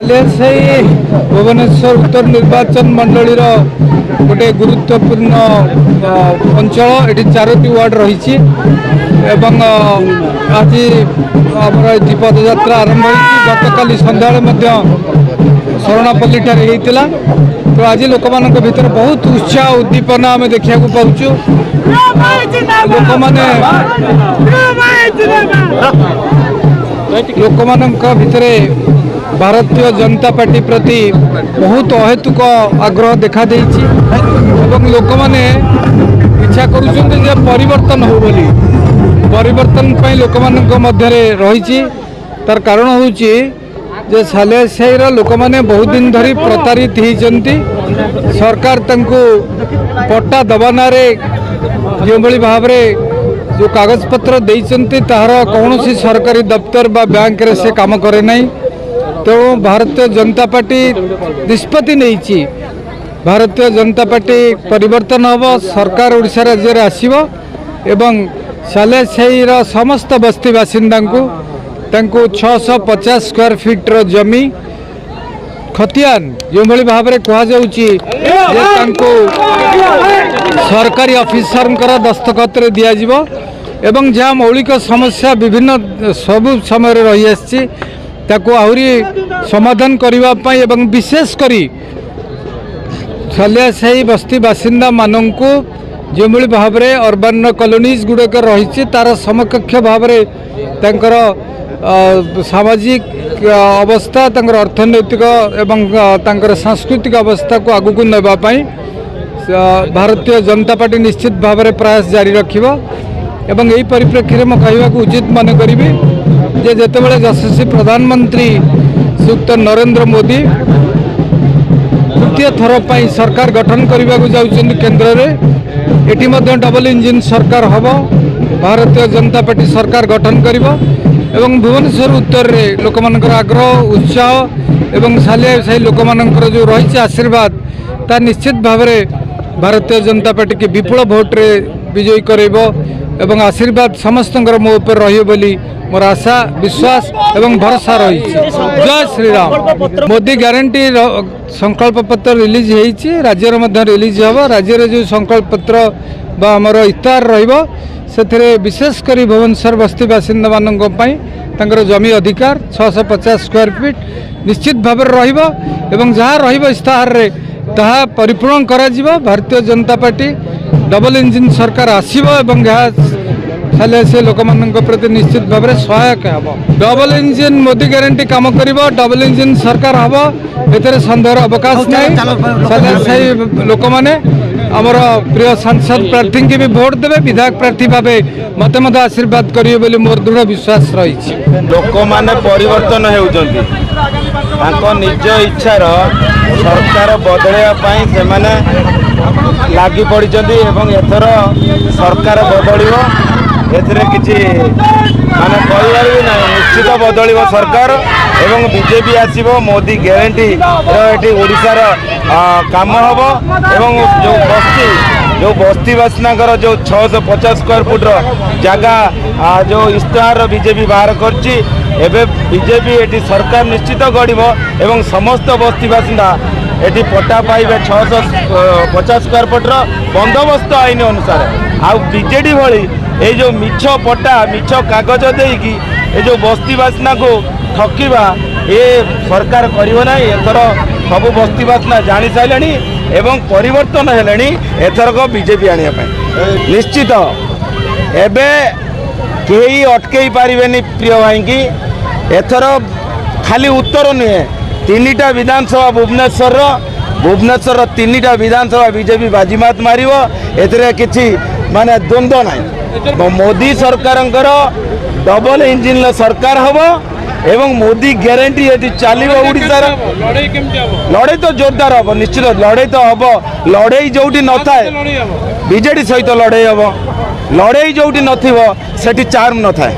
भुवनेश्वर उत्तर निर्वाचन मंडल गोटे गुरुत्वपूर्ण अंचल ये 4टी वार्ड रही आज आम पदयात्रा आरंभ गतकाली सन्ध्या शरणापल्ली होता। तो आज लोक मान भर बहुत उत्साह उद्दीपना आम देखा पाचु। लोक मान भितर भारतीय जनता पार्टी प्रति बहुत अहेतुक आग्रह देखा देइछि एवं लोक माने इच्छा करूछन जे परिवर्तन हो बोली परिवर्तन पई लोक मानक मध्य रहिछि। तार कारण होउछि जे सालेसाईर लोक माने बहुत दिन धरी प्रतारित होइछन्ति। सरकार तंको पट्टा दबानारे जो भली भाबरे जो कागज पत्र देइछन्ति ताहार कोनोसी सरकारी दफ्तर बा बैंक रे से काम करे नाही। तो भारतीय जनता पार्टी निष्पत्ति नहीं। भारतीय जनता पार्टी परिवर्तन हम सरकार ओडिशा राज्य रे आसीबो एवं सालेसाईर समस्त बस्ती बासिंदा को 650 स्क्वायर फीट रो जमी खतियान जो भली भाव में कह सरकारी ऑफिसर दस्तखत रे दिया जिवो एवं जहाँ मौलिक समस्या विभिन्न सबु समय रही आसी ताको आहुरी समाधान करने एवं विशेष करी सालेसाई बस्ती बासिंदा मानंकु जो भाव में अर्बन कॉलोनीज गुड़क रही तार समकक्ष भाव में तांकर सामाजिक अवस्था तांकर अर्थनैतिक एवं तांकर सांस्कृतिक अवस्था को आगु नापी भारतीय जनता पार्टी निश्चित भाव में प्रयास जारी रखिबो। एवं यही परिप्रेक्षी में कहवा उचित मन करी जे जेतेबेले यशस्वी प्रधानमंत्री श्रीयुक्त नरेंद्र मोदी तृतीय थर पर सरकार गठन करने को जाउछन्ति केंद्र में एटी मध्य डबल इंजिन सरकार हम भारतीय जनता पार्टी सरकार गठन करिबो एवं भुवनेश्वर उत्तर रे लोक मानकर आग्रह उत्साह एवं सालेसाई लोक मानकर जो रही आशीर्वाद ता निश्चित भाव में भारतीय जनता पार्टी के विपुल भोट रे विजयी करइबो एवं आशीर्वाद समस्त मो ऊपर रही बोली मोर आशा विश्वास एवं भरोसा रही। जय श्री राम। मोदी ग्यारंटी संकल्प पत्र रिलीज होती राज्य मध्य रिलीज हम राज्य जो संकल्प पत्र बा आमर इस्तार रहिबो से विशेषकर भुवनेश्वर बस्ती बासिंदा मानक जमी अधिकार 650 स्क्वायर फीट निश्चित भाव रहिबो एवं जहाँ रहिबो इस्ताहार रे ताहा परिपूर्ण करा जिवो। Bharatiya Janata party double engine सरकार आसीबो एवं सालेसाई लोक मान प्रति निश्चित भाव में सहायक हम। डबल इंजिन मोदी ग्यारंटी काम करिबो डबल इंजिन सरकार हम एतरे संदेहर अवकाश नहीं। सालेसाई लोक माने आमर प्रिय सांसद प्रार्थी की भी भोट देवे विधायक प्रार्थी भाव मत मत आशीर्वाद करिए बोली मोर दृढ़ विश्वास रही। लोक माने परिवर्तन होउछन्ति ताको निज इच्छार सरकार बदलैया पई से माने लागि पड़िछन्ति एवं एथर सरकार बदलिबो एथरे किछि माने कहबार भी ना निश्चित बदलिबो सरकार एवं बीजेपी आसीबो मोदी ग्यारंटी एटी ओडिशार काम हबो एवं जो बस्ती बासिंदा जो 650 स्क्वायर फुट जगह जो इस्ताहार बीजेपी बाहर करछि एबे बीजेपी एटी सरकार निश्चित गढ़िबो एवं समस्त बस्ती बासिंदा एटी पट्टा पाइबे 650 स्क्वायर फुट बंदोबस्त आईन अनुसार। आ बीजेडी भली ये जो मिछ पट्टा मिछ कागज देकी ये जो बस्ती बासिंदा को ठकिबा ये सरकार करिवो ना। एथर सबु बस्ती बासिंदा जानी साइलेनी एवं परिवर्तन हेलेनी एथरक बीजेपी आनिया पई निश्चित एबे केही अटकई पारिबेनी प्रिय भाई की एथर खाली उत्तर नुहे 3टा विधानसभा भुवनेश्वर 3टा विधानसभा बीजेपी बाजीमात मारिवो एथरे किछि माने द्वंद्व नाही। मोदी सरकार डबल इंजिन सरकार हम एवं मोदी ग्यारंटी ये चलो ओडिशा लड़ाई तो जोरदार हम निश्चित लड़ाई तो हम लड़ाई जो न था बीजेडी सहित लड़ाई हम लड़ाई जो न चार्म न था।